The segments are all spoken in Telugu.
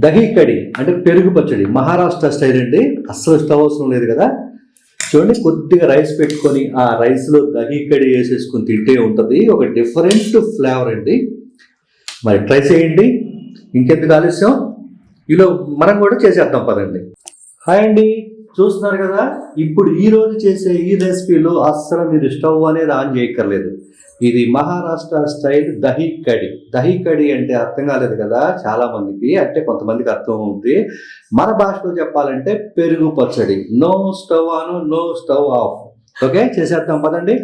దహి కడి అంటే పెరుగు పచ్చడి, మహారాష్ట్ర స్టైల్ అండి. అస్సలు స్టవ్ అవసరం లేదు కదా. చూడండి, కొద్దిగా రైస్ పెట్టుకొని ఆ రైస్లో దహి కడి వేసేసుకుని తింటే ఉంటుంది ఒక డిఫరెంట్ ఫ్లేవర్ అండి. మరి ట్రై చేయండి. ఇంకెందుకు ఆలస్యం, ఇలా మనం కూడా చేసేద్దాం పదండి. హాయ్ అండి, చూస్తున్నారు కదా. ఇప్పుడు ఈ రోజు చేసే ఈ రెసిపీలో అస్సలు మీరు స్టవ్ అనేది ఆన్ చేయక్కర్లేదు. ఇది మహారాష్ట్ర స్టైల్ దహి కడి. దహి కడి అంటే అర్థం కాలేదు కదా చాలా మందికి, అంటే కొంతమందికి అర్థం అవుతుంది. మన భాషలో చెప్పాలంటే పెరుగు పచ్చడి. No stove on, no stove off. Okay, చేసేద్దాం పదండి.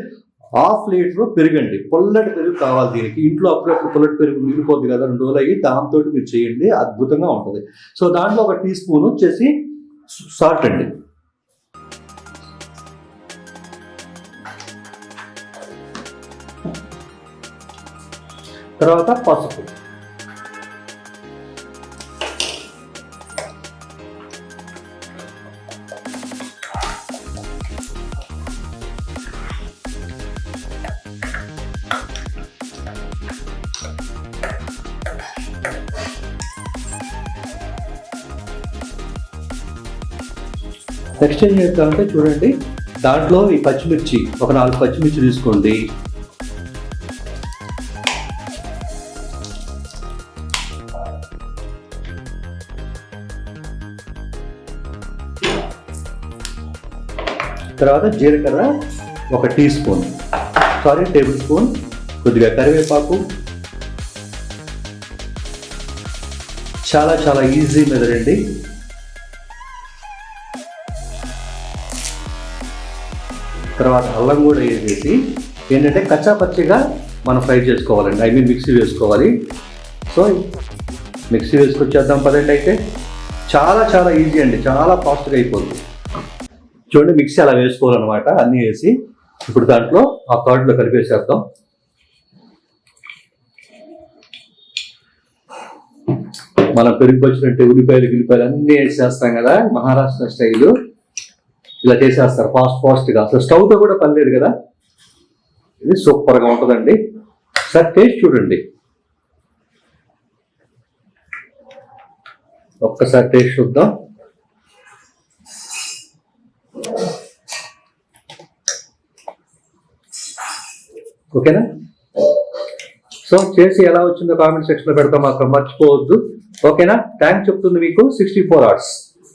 1/2 లీటర్ పెరుగండి, పుల్లటి పెరుగు కావాలి దీనికి. ఇంట్లో అప్పుడప్పుడు పుల్లటి పెరుగు మిగిలిపోద్ది కదా 2 రోజులు అయ్యి, దాంతో మీరు చేయండి, అద్భుతంగా ఉంటుంది. సో దాంట్లో 1 టీ స్పూన్ వచ్చేసి సాల్ట్ అండి, తర్వాత పసుపు, నెక్స్ట్ ఏం చేస్తామంటే చూడండి, దాంట్లో ఈ పచ్చిమిర్చి ఒక 4 పచ్చిమిర్చి తీసుకోండి. తర్వాత జీలకర్ర 1 టీ స్పూన్, టేబుల్ స్పూన్, కొద్దిగా కరివేపాకు. చాలా చాలా ఈజీ మెథడ్ అండి. తర్వాత అల్లం కూడా వేసేసి ఏంటంటే కచ్చా పచ్చిగా మనం ఫ్రై చేసుకోవాలండి, మిక్సీ వేసుకోవాలి. సో మిక్సీ వేసుకొచ్చేద్దాం పదండి. అయితే చాలా చాలా ఈజీ అండి, చాలా ఫాస్ట్గా అయిపోతుంది. చూడండి, మిక్సీ అలా వేసుకోవాలన్నమాట అన్నీ వేసి. ఇప్పుడు దాంట్లో ఆ కర్డ్లో కలిపేసేద్దాం. మనం పెరుగు పచ్చినట్టే ఉల్లిపాయలు అన్నీ వేసేస్తాం కదా మహారాష్ట్ర స్టైలు. ఇలా చేసేస్తారు ఫాస్ట్గా, అసలు స్టవ్తో కూడా పని లేదు కదా. ఇది సూపర్గా ఉంటుందండి. సార్ టేస్ట్ చూడండి, ఒక్కసారి టేస్ట్ చూద్దాం. ఓకేనా? సో చేసి ఎలా వచ్చిందో కామెంట్ సెక్షన్లో పెడతాం, మాకు మర్చిపోవద్దు. ఓకేనా? థ్యాంక్స్ చెప్తుంది మీకు 64 hours.